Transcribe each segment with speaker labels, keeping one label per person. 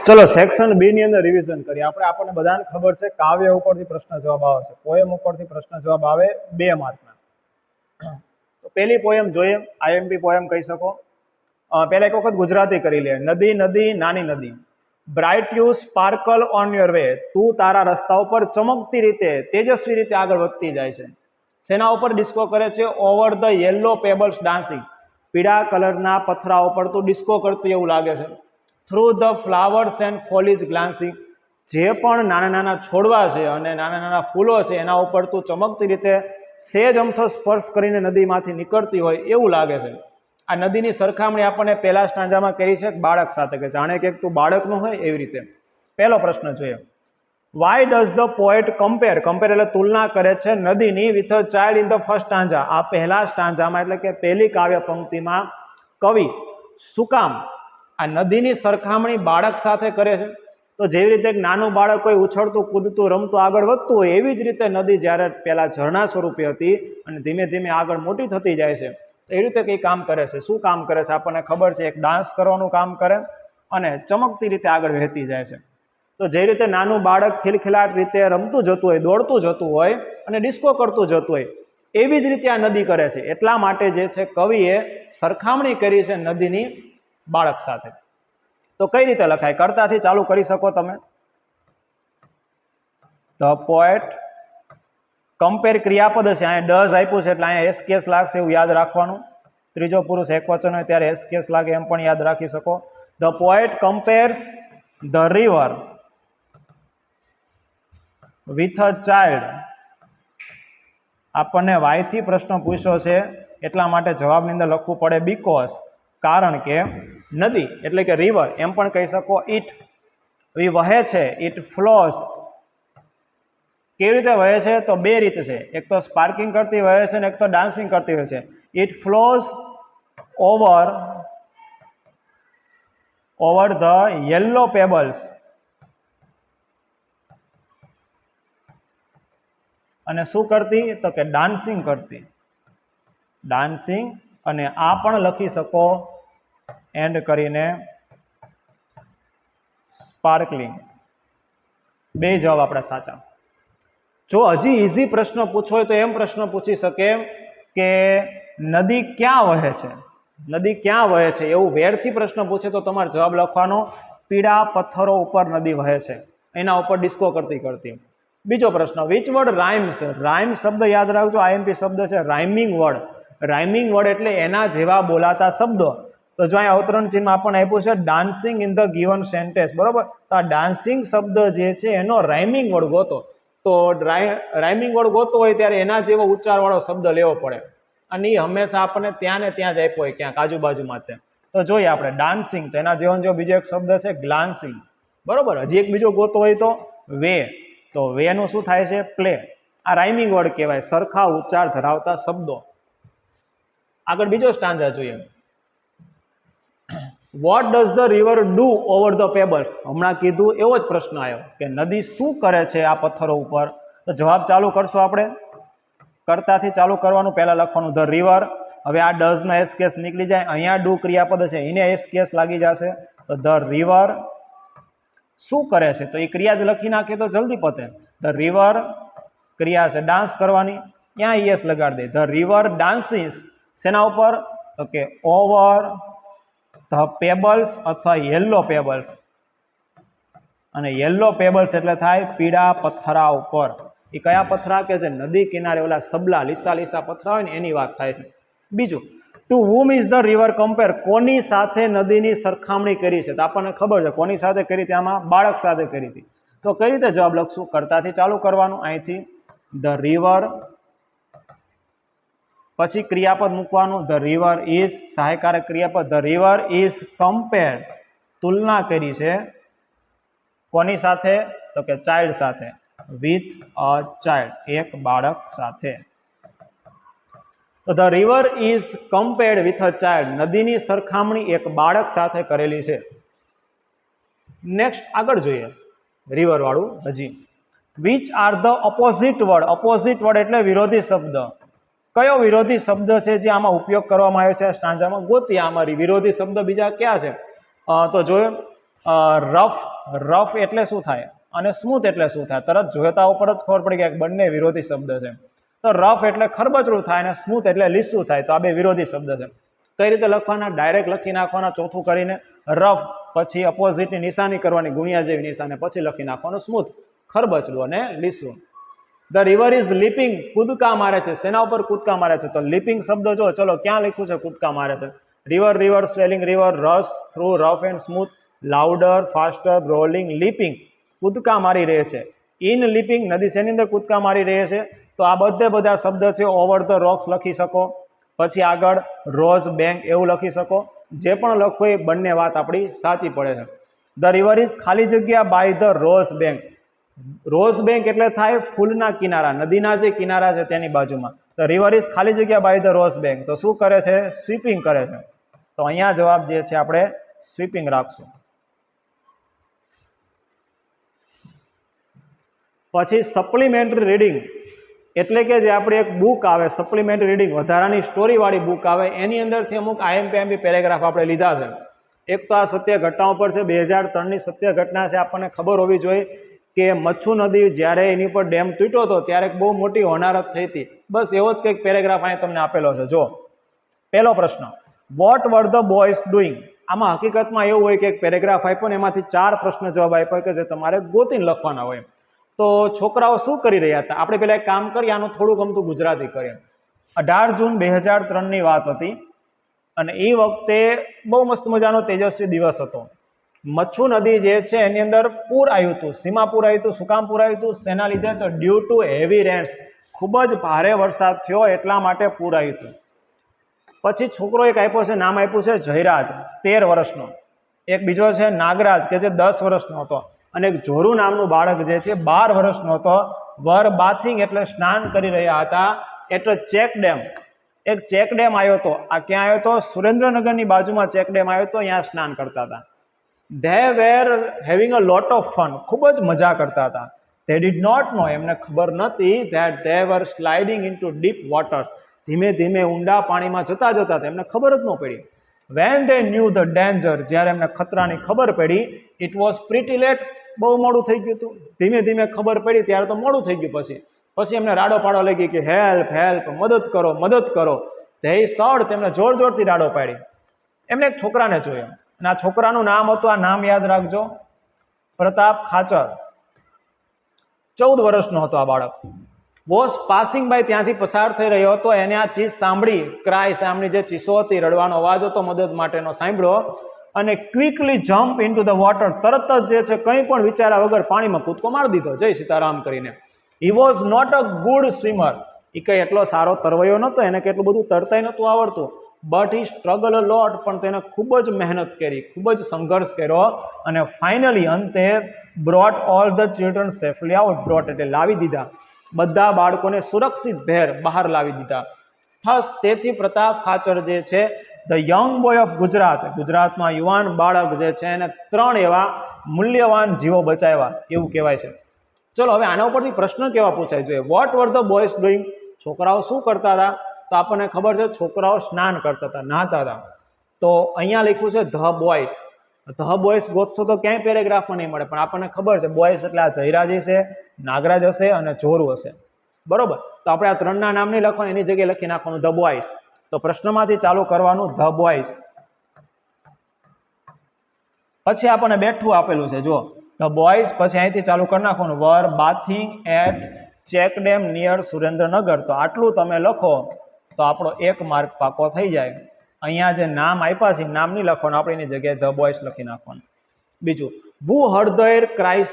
Speaker 1: चलो section B ની અંદર રિવિઝન કરીએ આપણે આપણને બધાને ખબર છે કાવ્ય ઉપરથી પ્રશ્ન જવાબ આવે છે પોએમ ઉપરથી પ્રશ્ન જવાબ આવે 2 માર્કના તો પહેલી પોએમ જોઈએ આઈએમપી પોએમ કહી શકો પહેલા એક વખત ગુજરાતી કરી લે નદી નદી નાની નદી bright you sparkle on your way તું તારા રસ્તા ઉપર ચમકતી રીતે તેજસ્વી રીતે આગળ વધતી જાય છે સેના ઉપર ડિસ્કો કરે છે over the yellow pebbles dancing પીળા કલરના પથરા ઉપર તું ડિસ્કો કરતી એવું લાગે છે થ્રુ ધ ફ્લાવર્સ એન્ડ ફોલીજ ગ્લાન્સિંગ જે પણ નાના નાના છોડવા છે અને નાના નાના ફૂલો છે એના ઉપર તું ચમકતી રીતે સેજ અમથો સ્પર્શ કરીને નદીમાંથી નીકળતી હોય એવું લાગે છે આ નદીની સરખામણી આપણને પહેલા સ્ટાન્જામાં કરી છે બાળક સાથે કે જાણે કે તું બાળકનું હોય એવી રીતે પહેલો પ્રશ્ન જોઈએ why does the poet compare એટલે તુલના કરે છે નદીની with a child in the first stanza આ પહેલા સ્ટાન્જામાં એટલે કે પહેલી કાવ્ય પંક્તિમાં કવિ શું કામ આ નદીની સરખામણી બાળક સાથે કરે છે તો જેવી રીતે એક નાનું બાળક કોઈ ઉછળતું કૂદતું રમતું આગળ વધતું હોય એવી જ રીતે નદી જ્યારે પહેલા ઝરણા સ્વરૂપે હતી અને ધીમે ધીમે આગળ મોટી થતી જાય છે તો એ રીતે કંઈ કામ કરે છે શું કામ કરે છે આપણને ખબર છે એક ડાન્સ કરવાનું કામ કરે અને ચમકતી રીતે આગળ વહેતી જાય છે તો જે રીતે નાનું બાળક ખિલખિલાટ રીતે રમતું જતું હોય દોડતું જતું હોય અને ડિસ્કો કરતું જતું હોય એવી જ રીતે આ નદી કરે છે એટલા માટે જે છે કવિએ સરખામણી કરી છે નદીની બાળક સાથે તો કઈ રીતે લખાય કર્તાથી ચાલુ કરી શકો તમે ધ પોએટ કમ્પેર ક્રિયાપદ છે અહીંયા ડઝ આપ્યું છે એટલે અહીંયા એસ કેસ લાગશે એવું યાદ રાખવાનું ત્રીજો પુરુષ એકવચન હોય ત્યારે એસ કેસ લાગે એમ પણ યાદ રાખી શકો the poet compares the river with a child આપણને વાયથી પ્રશ્ન પૂછ્યો છે એટલા માટે જવાબની અંદર લખવું પડે બીકોઝ કારણ કે નદી એટલે કે રિવર એમ પણ કહી શકો ઇટ વહે છે ઇટ ફ્લોસ કેવી રીતે વહે છે તો બે રીતે છે એક તો સ્પાર્કિંગ કરતી વહે છે ને એક તો ડાન્સિંગ કરતી વહે છે it flows over the yellow pebbles અને શું કરતી તો કે ડાન્સિંગ કરતી ડાન્સિંગ અને આ પણ લખી શકો એન્ડ કરીને સ્પાર્કલિંગ બે જવાબ આપણા સાચા જો હજી ઇઝી પ્રશ્ન પૂછવો હોય તો એમ પ્રશ્ન પૂછી શકે કે નદી ક્યાં વહે છે નદી ક્યાં વહે છે એવું વેરથી પ્રશ્ન પૂછે તો તમારે જવાબ લખવાનો પીળા પથ્થરો ઉપર નદી વહે છે એના ઉપર ડિસ્કો કરતી કરતી બીજો પ્રશ્ન વિચ વર્ડ રાઇમ્સ રાઇમ શબ્દ યાદ રાખજો આઈએમપી શબ્દ છે રાઇમિંગ વર્ડ એટલે એના જેવા બોલાતા શબ્દો તો જો અહીંયા અવતરણ ચિહ્ન આપણને આપ્યું છે dancing in the given sentence બરોબર તો આ ડાન્સિંગ શબ્દ જે છે એનો રાઇમિંગ વર્ડ ગોતો તો રાઇમિંગ વર્ડ ગોતો હોય ત્યારે એના જેવો ઉચ્ચારવાળો શબ્દ લેવો પડે અને એ હંમેશા આપણને ત્યાં ને ત્યાં જ આપ્યો હોય ક્યાંક આજુબાજુમાં તે તો જોઈએ આપણે ડાન્સિંગ તો એના જેવો બીજો એક શબ્દ છે ગ્લાન્સિંગ બરોબર હજી એક બીજો ગોતો હોય તો વે તો વેનું શું થાય છે પ્લે આ રાઇમિંગ વર્ડ કહેવાય સરખા ઉચ્ચાર ધરાવતા શબ્દો આગળ બીજો સ્ટાન્જા જોઈએ what does the river do over the pebbles હમણાં કીધું એવો જ પ્રશ્ન આવ્યો કે નદી શું કરે છે આ પથ્થરો ઉપર તો જવાબ ચાલુ કરશું આપણે કર્તાથી ચાલુ કરવાનું પહેલા લખવાનું ધ રિવર હવે આ ડઝનો એસ કેસ નીકળી જાય અહીંયા ડુ ક્રિયાપદ છે એને એસ કેસ લાગી જશે તો ધ રિવર શું કરે છે તો એ ક્રિયા જ લખી નાખીએ તો જલ્દી પતે ધ રિવર ક્રિયા છે ડાન્સ કરવાની ત્યાં યસ લગાડી દે ધ રિવર ડાન્સિસ શેના ઉપર તો કે ઓવર ધ પેબલ્સ અથવા યેલો પેબલ્સ અને યેલો પેબલ્સ એટલે થાય પીળા પથ્થરા ઉપર એ કયા પથ્થરા કે જે નદી કિનારે ઓલા સબલા લીસા પથ્થરા હોય ને એની વાત થાય છે બીજું two whom is the river compare કોની સાથે નદીની સરખામણી કરી છે તો આપણને ખબર છે કોની સાથે કરી હતી આમાં બાળક સાથે કરી હતી તો કઈ રીતે જવાબ લખશું કર્તાથી ચાલુ કરવાનું અહીંથી ધ રિવર પછી ક્રિયાપદ મૂકવાનું ધ રિવર ઇઝ સહાયકારક ક્રિયાપદ ધ રિવર ઇઝ કમ્પેર તુલના કરી છે કોની સાથે તો કે ચાઇલ્ડ સાથે વિથ અ ચાઇલ્ડ એક બાળક સાથે તો the river is compared with a child નદીની સરખામણી એક બાળક સાથે કરેલી છે નેક્સ્ટ આગળ જોઈએ રિવર વાળું હજી which are the opposite word એટલે વિરોધી શબ્દ કયો વિરોધી શબ્દ છે જે આમાં ઉપયોગ કરવામાં આવ્યો છે સ્ટાન્જામાં ગોતી આમાં વિરોધી શબ્દ બીજા ક્યાં છે તો જોયો રફ એટલે શું થાય અને સ્મૂથ એટલે શું થાય? તરત જોતા ઉપર જ ખબર પડી કે બંને વિરોધી શબ્દ છે. તો રફ એટલે ખરબચડું થાય અને સ્મૂથ એટલે લીસું થાય. તો આ બે વિરોધી શબ્દ છે. કઈ રીતે લખવાના? ડાયરેક્ટ લખી નાખવાના ચોથું કરીને રફ, પછી અપોઝિટની નિશાની કરવાની ગુણ્યા જેવી નિશાની, પછી લખી નાખવાનું સ્મૂથ, ખરબચડું અને લીસું. ધ રિવર ઇઝ લીપિંગ, કૂદકા મારે છે. શેના ઉપર કૂદકા મારે છે? તો લીપિંગ શબ્દ જો ચલો ક્યાં લખ્યું છે કૂદકા મારે છે? River, swelling river, rush, through, rough and smooth, louder, faster, rolling, leaping, કૂદકા મારી રહે છે. ઇન લીપિંગ, નદી શેની અંદર કૂદકા મારી રહે છે? તો આ બધા શબ્દ છે. ઓવર ધ રોક્સ લખી શકો, પછી આગળ રોઝ બેંક એવું લખી શકો. જે પણ લખો એ બંને વાત આપણી સાચી પડે છે. ધ રિવર ઇઝ ખાલી જગ્યા by the rose bank. Rose bank એટલે થાય ફૂલના કિનારા, નદીના જે કિનારા છે તેની બાજુમાં. ધ રિવર ઇઝ ખાલી જગ્યા બાય ધ રોઝ બેંક. તો શું કરે છે? સ્વીપિંગ કરે છે. તો અહીંયા જવાબ જે છે આપણે સ્વીપિંગ રાખશું. પછી સપ્લિમેન્ટરી રીડિંગ એટલે કે જે આપણી એક બુક આવે, સપ્લિમેન્ટરી રીડિંગ વધારાની સ્ટોરીવાળી બુક આવે, એની અંદરથી અમુક આઈએમપી પેરેગ્રાફ આપણે લીધા છે. એક તો આ સત્ય ઘટનાઓ પર છે, 2003ની સત્ય ઘટના છે. આપણને ખબર હોવી જોઈએ કે મચ્છુ નદી જ્યારે એની પર ડેમ તૂટ્યો હતો ત્યારે બહુ મોટી હોનારત થઈ હતી. બસ એવો જ કંઈક પેરેગ્રાફ અહીં તમને આપેલો છે. જો પહેલો પ્રશ્ન, what were the boys doing? આમાં હકીકતમાં એવું હોય કે એક પેરેગ્રાફ આપ્યો ને એમાંથી 4 પ્રશ્ન જવાબ આપ્યો કે જે તમારે ગોતીને લખવાના હોય. તો છોકરાઓ શું કરી રહ્યા હતા? આપણે પહેલાં એક કામ કરીએ, આનું થોડું ગમતું ગુજરાતી કરીએ. 18 જૂન 2003ની વાત હતી અને એ વખતે બહુ મસ્ત મજાનો તેજસ્વી દિવસ હતો. મચ્છુ નદી જે છે એની અંદર પૂર આવ્યું હતું, સીમા પૂર આવ્યું હતું. શું કામ પૂર આવ્યું હતું? શેના લીધે? તો ડ્યુ ટુ હેવી રેન્સ, ખૂબ જ ભારે વરસાદ થયો એટલા માટે પૂર આવ્યું હતું. પછી છોકરો એક આપ્યો છે, નામ આપ્યું છે જયરાજ, 13 વર્ષનો. એક બીજો છે નાગરાજ કે જે 10 વર્ષનો હતો. અને એક જોરુ નામનું બાળક જે છે 12 વર્ષનો હતો. વર બાથિંગ એટલે સ્નાન કરી રહ્યા હતા. એટલે ચેક ડેમ, એક ચેક ડેમ આવ્યો હતો. આ ક્યાં આવ્યો હતો? સુરેન્દ્રનગરની બાજુમાં ચેક ડેમ આવ્યો હતો, અહીંયા સ્નાન કરતા હતા. They were having a lot of fun, ખૂબ જ મજા કરતા હતા. ધે ડીડ નોટ નો, એમને ખબર નથી that they var sliding into deep water, ધીમે ધીમે ઊંડા પાણીમાં જતા હતા. એમને ખબર જ ન પડી. When they new the danger, જ્યારે એમને ખતરાની ખબર પડી, ઇટ વોઝ પ્રીટી લેટ, બહુ મોડું થઈ ગયું હતું. ધીમે ધીમે ખબર પડી ત્યારે તો મોડું થઈ ગયું. પછી એમને રાડો પાડો લાગી કે હેલ્પ હેલ્પ, મદદ કરો મદદ કરો. ધે સર્ડ, તેમને જોર જોરથી રાડો પાડી. એમને એક છોકરાને જોયો અને આ છોકરાનું નામ હતું, આ નામ યાદ રાખજો, પ્રતાપ ખાચર. 14 વર્ષનો હતો આ બાળક. વોઝ પાસિંગ બાય, ત્યાંથી પસાર થઈ રહ્યો હતો. એને આ ચીસ સાંભળી, ક્રાય સાંભળી, જે ચીસો હતી, રડવાનો અવાજ હતો મદદ માટેનો, સાંભળ્યો અને quickly jump into the water, તરત જ જે છે કંઈ પણ વિચાર્યા વગર પાણીમાં કૂદકો મારી દીધો, જય સીતારામ કરીને. He was not a good swimmer, એ કંઈ એટલો સારો તરવૈયો નહોતો, એને કેટલું બધું તરતાય નહોતું આવડતું. બટ હી સ્ટ્રગલ અ લોટ, પણ તેને ખૂબ જ મહેનત કરી, ખૂબ જ સંઘર્ષ કર્યો અને ફાઇનલી અંતે brought all the children safely out. Brought એટલે લાવી દીધા, બધા બાળકોને સુરક્ષિત ભેર બહાર લાવી દીધા. થસ, તેથી પ્રતાપ ખાચર જે છે, the young boy of Gujarat, ગુજરાતમાં યુવાન બાળક જે છે એને 3 એવા મૂલ્યવાન જીવો બચાવ્યા એવું કહેવાય છે. ચલો હવે આના ઉપરથી પ્રશ્ન કેવા પૂછાય જોઈએ? What were the boys doing? છોકરાઓ શું કરતા હતા? તો આપણને ખબર છે છોકરાઓ સ્નાન કરતા હતા, નહાતા હતા. તો અહીંયા લખ્યું છે ધ બોયઝ. ધ બોયઝ ગોતશો તો ક્યાંય પેરેગ્રાફમાં નહીં મળે, પણ આપણને ખબર છે બોયઝ એટલે આ જયરાજી છે, નાગરાજ હશે અને જોરુ હશે, બરોબર? તો આપણે આ 3ના નામ નહીં લખવાનું, એની જગ્યાએ લખી નાખવાનું ધ બોયઝ. તો પ્રશ્નમાંથી ચાલુ કરવાનું ધ બોયઝ. પછી આપણને બેઠું આપેલું છે, જો ધ બોયઝ, પછી અહીંથી ચાલુ કરી નાખવાનું were bathing at check dam near Surendranagar. તો આટલું તમે લખો તો આપણો 1 માર્ક પાકો થઈ જાય. અહીંયા જે નામ આપ્યા છે નામ નહીં લખવાનું, આપણે એની જગ્યાએ ધ બોયઝ લખી નાખવાનું. બીજું, હુ હર્ડ ધ એર ક્રાઇસ,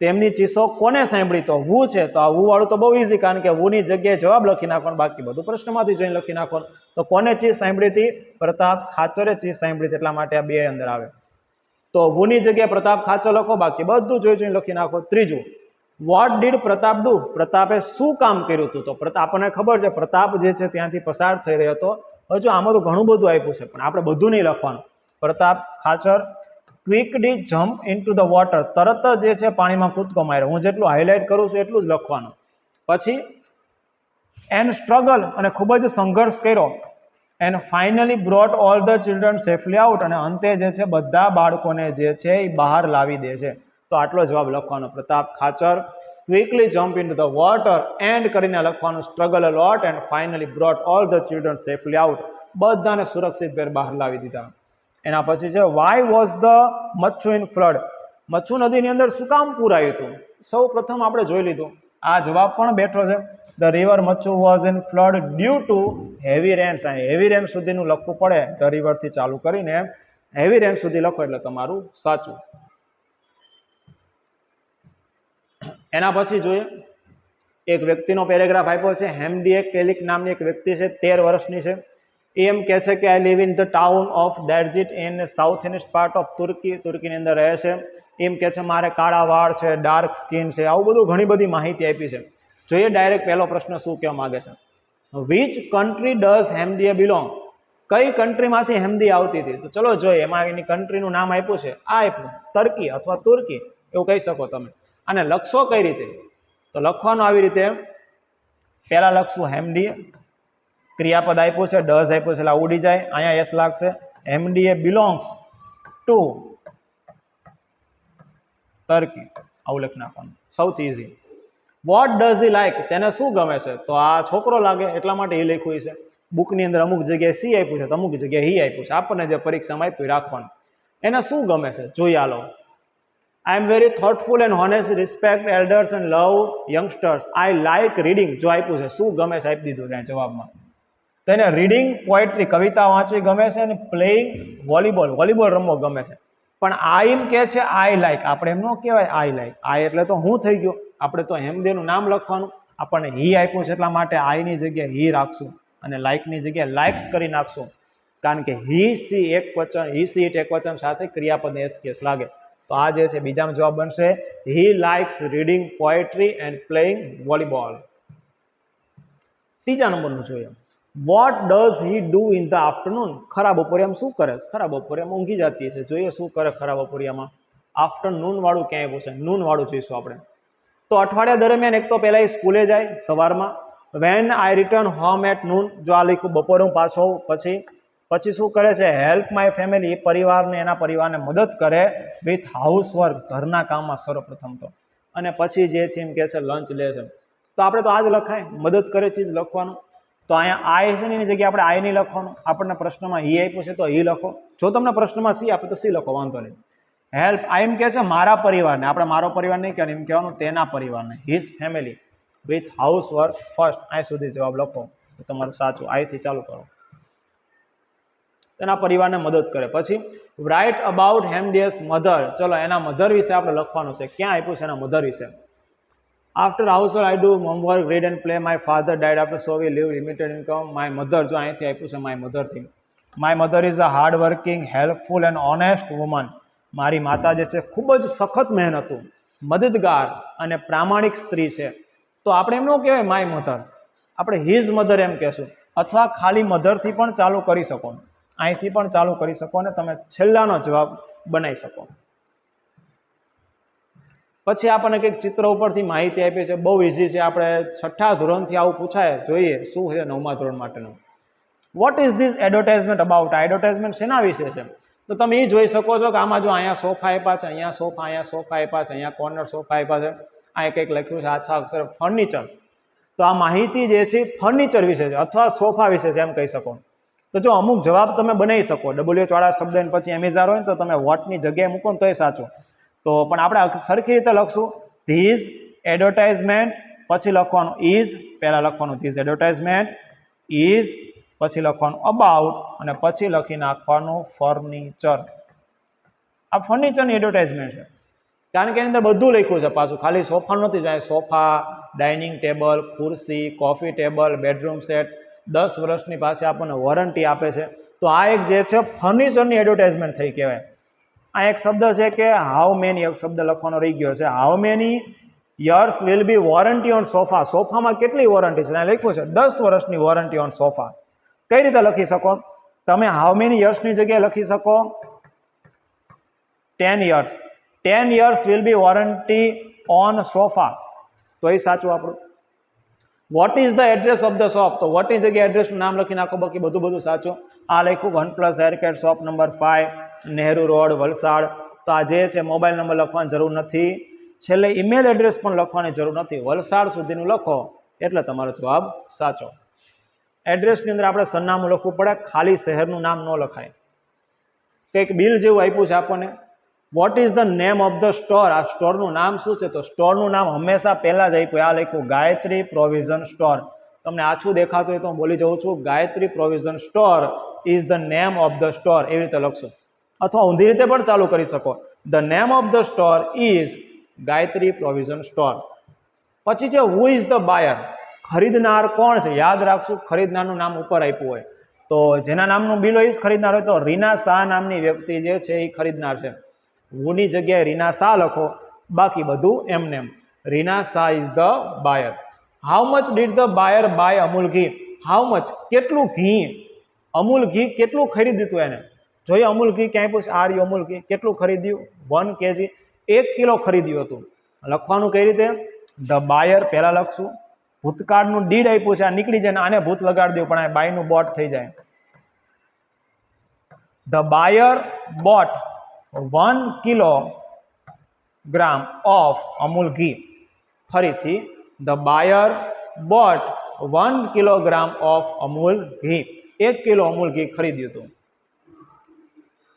Speaker 1: તેમની ચીસો કોને સાંભળી? તો હુ છે, તો આ હુ વાળું તો બહુ ઇઝી, કારણ કે હુની જગ્યાએ જવાબ લખી નાખવાનું, બાકી બધું પ્રશ્નમાંથી જોઈને લખી નાખવાનું. તો કોને ચીસ સાંભળી હતી? પ્રતાપ ખાચરે ચીસ સાંભળી હતી, એટલા માટે આ 2 અંદર આવે. તો હુની જગ્યાએ પ્રતાપ ખાચર લખો, બાકી બધું જોઈને લખી નાખો. ત્રીજું, વોટ ડીડ પ્રતાપ ડુ? પ્રતાપે શું કામ કર્યું હતું? તો આપણને ખબર છે પ્રતાપ જે છે ત્યાંથી પસાર થઈ રહ્યો હતો. હજુ આમાં તો ઘણું બધું આપ્યું છે, પણ આપણે બધું નહીં લખવાનું. Pratap Khachar quickly jump into the water, તરત જ જે છે પાણીમાં કૂદકો માર્યો. હું જેટલું હાઇલાઇટ કરું છું એટલું જ લખવાનું. પછી એન સ્ટ્રગલ, અને ખૂબ જ સંઘર્ષ કર્યો. And finally brought all the children safely out, અને અંતે જે છે બધા બાળકોને જે છે એ બહાર લાવી દે છે. તો આટલો જવાબ લખવાનો. Pratap Khachar quickly jump in to the water and કરીને લખવાનું struggle a lot and finally brought all the children safely out, બધાને સુરક્ષિત ભેર બહાર લાવી દીધા. એના પછી છે why was the Machchhu in flood, Machchhu નદીની અંદર શું કામ પૂર આવ્યું હતું? સૌ પ્રથમ આપણે જોઈ લીધું, આ જવાબ પણ બેઠો છે. The river Machchhu was in flood due to heavy rains. Heavy rain સુધીનું લખવું પડે, ધ રિવરથી ચાલુ કરીને હેવી રેન સુધી લખો એટલે તમારું સાચું. એના પછી જોઈએ એક વ્યક્તિનો પેરેગ્રાફ આપ્યો છે. હેમડી કેલિક નામની એક વ્યક્તિ છે, 13 વર્ષની છે. એમ કહે છે કે I live in the town of Derjit in south east part of Turkey, તુર્કીની અંદર રહે છે. એમ કહે છે મારે કાળા વાળ છે, ડાર્ક સ્કિન છે, આવું બધું ઘણી બધી માહિતી આપી છે. જોઈએ ડાયરેક્ટ પહેલો પ્રશ્ન શું કહેવા માંગે છે. વિચ કન્ટ્રી ડઝ હેમડીએ બિલોંગ, કઈ કન્ટ્રીમાંથી હેમદી આવતી હતી? તો ચલો જોઈએ, એમાં એની કન્ટ્રીનું નામ આપ્યું છે, આ આપ્યું તર્કી અથવા તુર્કી એવું કહી શકો તમે. અને લખશો કઈ રીતે? તો લખવાનું આવી રીતે, પહેલા લખશું હેમડીએ, ક્રિયાપદ આપ્યું છે, ડઝ આપ્યું છે એટલે ઉડી જાય, અહીંયા એસ લાગશે. હેમડીએ બિલોંગ્સ ટુ ટર્કી, આવું લખી નાખવાનું, સૌથી easy. What does he like, તેને શું ગમે છે? તો આ છોકરો લાગે એટલા માટે એ લખ્યું છે. બુકની અંદર અમુક જગ્યાએ સી આપ્યું છે, અમુક જગ્યાએ હી આપ્યું છે, આપણને જે પરીક્ષામાં આપ્યું રાખવાનું. એને શું ગમે છે જોઈએ આલો. I am very thoughtful and honest, respect elders and love youngsters, I like reading, જો આપ્યું છે શું ગમે છે આપી દીધું ત્યાં જવાબમાં. તો એને રીડિંગ, પોએટ્રી, કવિતા વાંચવી ગમે છે, અને પ્લેઇંગ વોલીબોલ, વોલીબોલ રમવો ગમે છે. પણ આ એમ કે છે આઈ લાઇક, આપણે એમ ન કહેવાય આઈ લાઇક, આઈ એટલે તો હું થઈ ગયો, આપણે તો હેમદેનું નામ લખવાનું. આપણને હી આપ્યું છે એટલા માટે આઈની જગ્યાએ હી રાખશું અને લાઇકની જગ્યાએ લાઇક્સ કરી નાખશું. કારણ કે હી સી એક વચન, હી સી ઇટ એક વચન સાથે ક્રિયાપદ એસ કેસ લાગે. તો આ જે છે બીજામાં જવાબ બનશે હી likes reading poetry and playing volleyball. ત્રીજા નંબરનું જોઈએ. What does he do in the afternoon, ખરા બપોરિયામાં શું કરે? ખરા બપોરિયામાં ઊંઘી જતી છે. જોઈએ શું કરે ખરા બપોરિયામાં. આફ્ટરનૂન વાળું ક્યાંય પૂછે, નૂન વાળું જોઈશું આપણે. તો અઠવાડિયા દરમિયાન એક તો પહેલા એ સ્કૂલે જાય સવારમાં. When I return home at noon, જો આ લખ્યું બપોરે હું પાછો આવું. પછી શું કરે છે? હેલ્પ માય ફેમિલી, એ પરિવારને, એના પરિવારને મદદ કરે વિથ હાઉસવર્ક, ઘરના કામમાં સર્વપ્રથમ તો. અને પછી જે છે એમ કે છે લંચ લે છે. તો આપણે તો આ જ લખાય, મદદ કરે ચીજ લખવાનું. તો અહીંયા આઈ છે ને એની જગ્યાએ આપણે આઈ નહીં લખવાનું. આપણને પ્રશ્નમાં હી આપ્યું છે તો હી લખો. જો તમને પ્રશ્નમાં સી આપે તો સી લખો, વાંધો નહીં. હેલ્પ, આ એમ કે છે મારા પરિવારને, આપણે મારો પરિવાર નહીં કહેવાનું, એમ કહેવાનું તેના પરિવારને, his family with house work first. આ સુધી જવાબ લખો તો તમારું સાચું. આઈથી ચાલુ કરો. તેના પરિવારને મદદ કરે. પછી રાઇટ અબાઉટ હેમડીયસ મધર, ચલો એના મધર વિશે આપણે લખવાનું છે. ક્યાં આપ્યું છે એના મધર વિશે? After house I do homework, read and play, my father died after so we leave limited income. My mother, જો અહીંથી આપ્યું છે માય મધરથી. My mother is a hard working, helpful and honest woman. મારી માતા જે છે ખૂબ જ સખત મહેનતુ, મદદગાર અને પ્રામાણિક સ્ત્રી છે. તો આપણે એમ ન કહેવાય માય મધર, આપણે હિઝ મધર એમ કહેશું. અથવા ખાલી મધરથી પણ ચાલુ કરી શકો, અહીંથી પણ ચાલુ કરી શકો અને તમે છેલ્લાનો જવાબ બનાવી શકો. પછી આપણને કંઈક ચિત્ર ઉપરથી માહિતી આપી છે, બહુ ઇઝી છે. આપણે 6થા ધોરણથી આવું પૂછાય, જોઈએ શું છે 9મા ધોરણ માટેનું. What is this advertisement about, advertisement શેના વિશે છે? તો તમે એ જોઈ શકો છો કે આમાં જો અહીંયા સોફા આપ્યા છે, અહીંયા સોફા આપ્યા છે, અહીંયા કોર્નર સોફા આપ્યા છે, અહીંયા કંઈક લખ્યું છે આછા અક્ષર ફર્નિચર. તો આ માહિતી જે છે ફર્નિચર વિશે છે અથવા સોફા વિશે છે એમ કહી શકો. તો જો અમુક જવાબ તમે બનાવી શકો, ડબલ્યુએચ વાળા શબ્દ પછી એમિઝાર હોય ને તો તમે વોટની જગ્યાએ મૂકો ને તો એ સાચું. તો પણ આપણે સરખી રીતે લખશું ધીઝ એડવર્ટાઇઝમેન્ટ, પછી લખવાનું ઇઝ, પહેલાં લખવાનું ધીઝ એડવર્ટાઇઝમેન્ટ ઇઝ, પછી લખવાનું અબાઉટ અને પછી લખી નાખવાનું ફર્નિચર. આ ફર્નિચરની એડવર્ટાઇઝમેન્ટ છે કારણ કે એની અંદર બધું લખ્યું છે પાછું, ખાલી સોફા નથી જાય. સોફા, ડાઇનિંગ ટેબલ, ખુરશી, કોફી ટેબલ, બેડરૂમ સેટ, 10 વર્ષની પાસે આપણને વોરંટી આપે છે. તો આ એક જે છે ફર્નિચરની એડવર્ટાઇઝમેન્ટ થઈ કહેવાય. આ એક શબ્દ છે કે હાઉ મેની, એક શબ્દ લખવાનો રહી ગયો છે. How many years will be warranty on sofa, સોફામાં કેટલી વોરંટી છે ત્યાં લખ્યું છે 10 વર્ષની વોરંટી ઓન સોફા. કઈ રીતે લખી શકો તમે? હાઉ મેની યર્સની જગ્યાએ લખી શકો 10 years. 10 years will be warranty on sofa, તો એ સાચું આપણું. Vote is the address of the shop, તો વોટની જગ્યાએ એડ્રેસનું નામ લખી નાખો, બાકી બધું સાચું. આ લખ્યું 1+ haircut shop number 5 Nehru road Valsad. તો આ જે છે મોબાઈલ નંબર લખવાની જરૂર નથી, છેલ્લે ઈમેલ એડ્રેસ પણ લખવાની જરૂર નથી, વલસાડ સુધીનું લખો એટલે તમારો જવાબ સાચો. એડ્રેસની અંદર આપણે સરનામું લખવું પડે, ખાલી શહેરનું નામ ન લખાય. કંઈક બિલ જેવું આપ્યું છે આપણને. Vote is the name of the store, આ સ્ટોરનું નામ શું છે, તો સ્ટોરનું નામ હંમેશા પહેલાં જ આપ્યું. આ લખ્યું ગાયત્રી પ્રોવિઝન સ્ટોર. તમને આછું દેખાતું હોય તો હું બોલી જાઉં છું, Gayatri provision store is the name of the store, એવી રીતે લખશો. અથવા ઊંધી રીતે પણ ચાલુ કરી શકો, the name of the store is Gayatri provision store. પછી છે હુ ઇઝ ધ બાયર, ખરીદનાર કોણ છે. યાદ રાખશું, ખરીદનારનું નામ ઉપર આપ્યું હોય તો જેના નામનું બિલ હોય ખરીદનાર હોય, તો રીના શાહ નામની વ્યક્તિ જે છે એ ખરીદનાર છે. હુની જગ્યાએ રીના શાહ લખો, બાકી બધું એમને એમ. Reena Shah is the buyer. How much did the buyer buy Amul ghee, how much કેટલું ઘી, અમૂલ ઘી કેટલું ખરીદ્યું હતું એને. જોઈએ અમૂલ ઘી ક્યાંય પૂછે, આ રહ્યું અમૂલ ઘી, કેટલું ખરીદ્યું, 1 kg, 1 કિલો ખરીદ્યું હતું. લખવાનું કઈ રીતે, ધ બાયર પહેલાં લખશું, ભૂતકાળનું ડીડ આપ્યું છે, આ નીકળી જાય ને આને ભૂત લગાડી દઉં પણ આ બાયનું બોટ થઈ જાય. The buyer bought 1 kilogram of Amul ghee. ફરીથી, the buyer bought 1 kilogram of Amul ghee, 1 kilo Amul ઘી ખરીદ્યું હતું.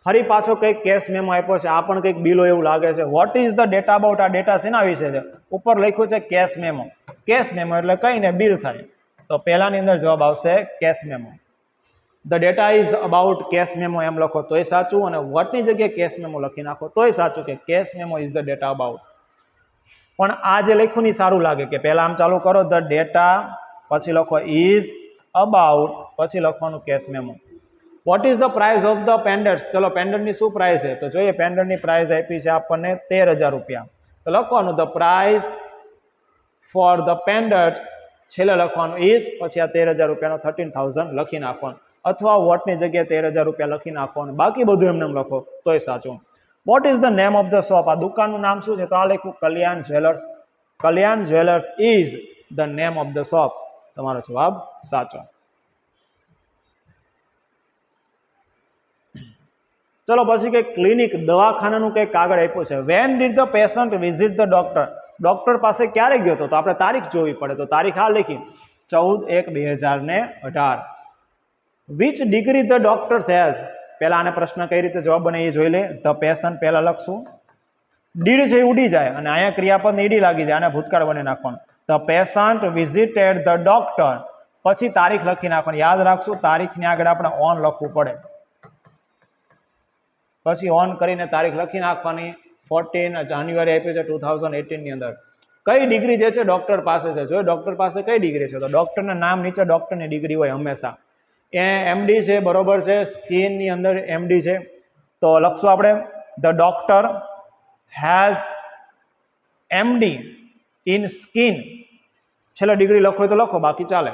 Speaker 1: ફરી પાછો કંઈક કેશ મેમો આપ્યો છે, આ પણ કંઈક બિલો એવું લાગે છે. What is the data about, આ ડેટા શેના વિશે છે, ઉપર લખ્યું છે કેશ મેમો. કેશ મેમો એટલે કઈ ને બિલ થાય, તો પહેલાની અંદર જવાબ આવશે cash memo. The data is about cash memo એમ લખો તોય સાચું, અને વોટની જગ્યાએ કેશ મેમો લખી નાખો તોય સાચું, કે cash memo is the data about. પણ આ જે લખ્યું ની સારું લાગે કે પહેલા આમ ચાલુ કરો, ધ ડેટા, પછી લખો ઇઝ અબાઉટ, પછી લખવાનું cash memo. What is the price of the pendants, ચલો પેન્ડન્ટની શું પ્રાઇસ છે, તો જોઈએ પેન્ડન્ટની પ્રાઇસ આપી છે આપણને 13,000 રૂપિયા. તો લખવાનું the price for the pendants, છેલ્લે લખવાનું ઇઝ, પછી આ 13,000 રૂપિયાનો 13,000 લખી નાખવાનું, અથવા વોટની જગ્યાએ 13,000 રૂપિયા લખી નાખવાનું, બાકી બધું એમને લખો તોય સાચું. What is the name of the shop, આ દુકાનનું નામ શું છે, તો આ લખ્યું Kalyan jewellers. Kalyan jewellers is the name of the shop, તમારો જવાબ સાચો. ચલો પછી કંઈક ક્લિનિક, દવાખાનાનું કંઈક કાગળ આપ્યું છે. When did the patient visit the doctor, doctor પાસે ક્યારે ગયો હતો, તો આપણે તારીખ જોવી પડે, તો તારીખ આ લખી 14/1/2018. Which degree the doctor has, પહેલા આને પ્રશ્ન કઈ રીતે જવાબ બને એ જોઈ લે. ધ પેશન્ટ પહેલા લખશું, ડીડ છે એ ઉડી જાય અને અહીંયા ક્રિયાપદને ઈડી લાગી જાય, આને ભૂતકાળ બની નાખવાનું. The patient visited the doctor, પછી તારીખ લખી નાખવાની. યાદ રાખશું, તારીખની આગળ આપણે ઓન લખવું પડે, પછી ઓન કરીને તારીખ લખી નાખવાની. 14 જાન્યુઆરી આપ્યું છે 2018 ની અંદર. કઈ ડિગ્રી જે છે ડોક્ટર પાસે છે, જો ડોક્ટર પાસે કઈ ડિગ્રી છે, તો ડોક્ટરના નામ નીચે ડોક્ટરની ડિગ્રી હોય હંમેશા. એ એમડી છે, બરોબર છે, સ્કિનની અંદર એમડી છે, તો લખશું આપણે the doctor has MD in skin, છેલ્લે ડિગ્રી લખો હોય તો લખો, બાકી ચાલે.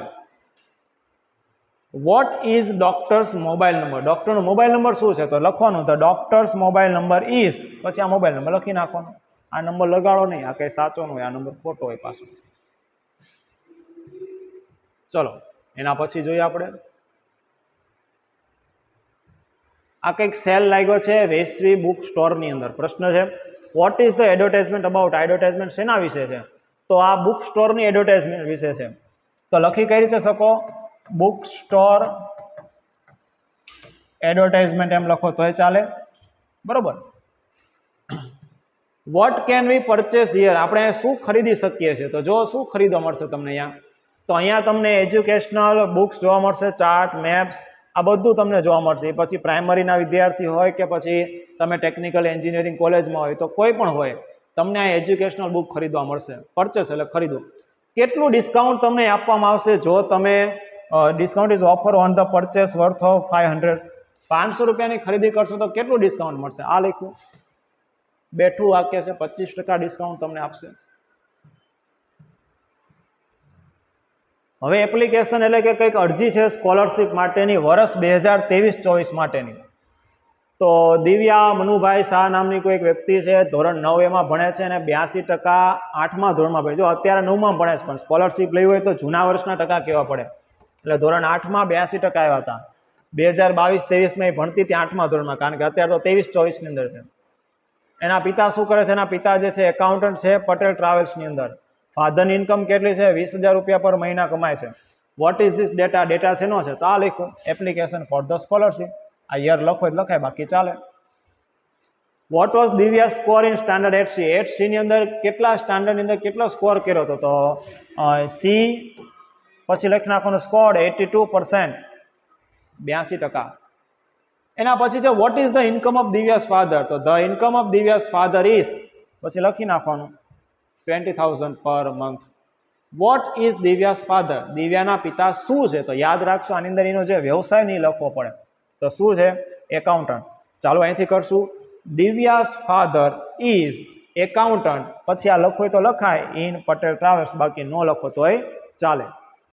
Speaker 1: What is doctor's mobile number, ડોક્ટરનો મોબાઈલ નંબર શું છે, તો લખવાનું the doctor's mobile number is, પછી આ મોબાઈલ નંબર લખી નાખવાનો. આ નંબર લગાડો નહીં, આ કંઈ સાચો ન હોય, આ નંબર ખોટો હોય પાછો. ચલો એના પછી જોઈએ આપણે, આ કંઈક સેલ લાગ્યો છે વૈશ્વી બુક સ્ટોરની અંદર. પ્રશ્ન છે what is the advertisement about, advertisement શેના વિશે છે, તો આ બુક સ્ટોરની એડવર્ટાઇઝમેન્ટ વિશે છે. તો લખી કઈ રીતે શકો, બુક સ્ટોર એડવર્ટાઇઝમેન્ટ એમ લખો તોય ચાલે, બરોબર. What can we purchase here, આપણે શું ખરીદી શકીએ છીએ, તો જો શું ખરીદવા મળશે તમને અહીંયા, તો અહીંયા તમને એજ્યુકેશનલ બુક્સ જોવા મળશે, ચાર્ટ, મેપ્સ, આ બધું તમને જોવા મળશે. એ પછી પ્રાઇમરીના વિદ્યાર્થી હોય કે પછી તમે ટેકનિકલ એન્જિનિયરિંગ કોલેજમાં હોય, તો કોઈ પણ હોય, તમને આ એજ્યુકેશનલ બુક ખરીદવા મળશે. પરચેસ એટલે ખરીદો. કેટલું ડિસ્કાઉન્ટ તમને આપવામાં આવશે, જો તમે discount is offer on the purchase worth of 500, 500 રૂપિયાની ખરીદી કરશો તો કેટલું ડિસ્કાઉન્ટ મળશે, આ લખ્યું. બેઠું વાક્ય છે, 25% ડિસ્કાઉન્ટ તમને આપશે. હવે એપ્લિકેશન એટલે કે કંઈક અરજી છે સ્કોલરશિપ માટેની, વર્ષ 2023-24 માટેની. તો દિવ્યા મનુભાઈ શાહ નામની કોઈ એક વ્યક્તિ છે, ધોરણ 9 એમાં ભણે છે અને 82% 8મા ધોરણમાં ભણે. જો અત્યારે 9માં ભણે છે પણ સ્કોલરશીપ લઈ હોય તો જૂના વર્ષના ટકા કહેવા પડે. એટલે ધોરણ 8માં 82% આવ્યા હતા. 2022-23માં એ ભણતી હતી 8મા ધોરણમાં, કારણ કે અત્યારે તો 23-24ની અંદર છે. એના પિતા શું કરે છે? એના પિતા જે છે એકાઉન્ટન્ટ છે પટેલ ટ્રાવેલ્સની અંદર. ફાધરની ઇન્કમ કેટલી છે? 20,000 રૂપિયા પર મહિના કમાય છે. What is this data? Data શેનો છે? તો આ લખ્યું, એપ્લિકેશન ફોર ધ સ્કોલરશીપ. આ યર લખો જ લખાય, બાકી ચાલે. What was Divya score in standard 8C? 8C ની અંદર કેટલા સ્ટાન્ડર્ડની અંદર કેટલો સ્કોર કર્યો હતો? તો સી પછી લખી નાખવાનો સ્કોર 82%, 82%. એના પછી છે what is the income of Divya's father? તો the income of Divya's father is, પછી લખી નાખવાનું 20,000 per month. What is Divya's father? દિવ્યાના પિતા શું છે? તો યાદ રાખશો આની અંદર એનો જે વ્યવસાય નહીં લખવો પડે. તો શું છે? એકાઉન્ટન્ટ. ચાલો અહીંથી કરશું. દિવ્યાસ ફાધર ઇઝ એકાઉન્ટન્ટ, પછી આ લખો તો લખાય ઇન પટેલ ટ્રાવેલ્સ, બાકી ન લખો તોય ચાલે.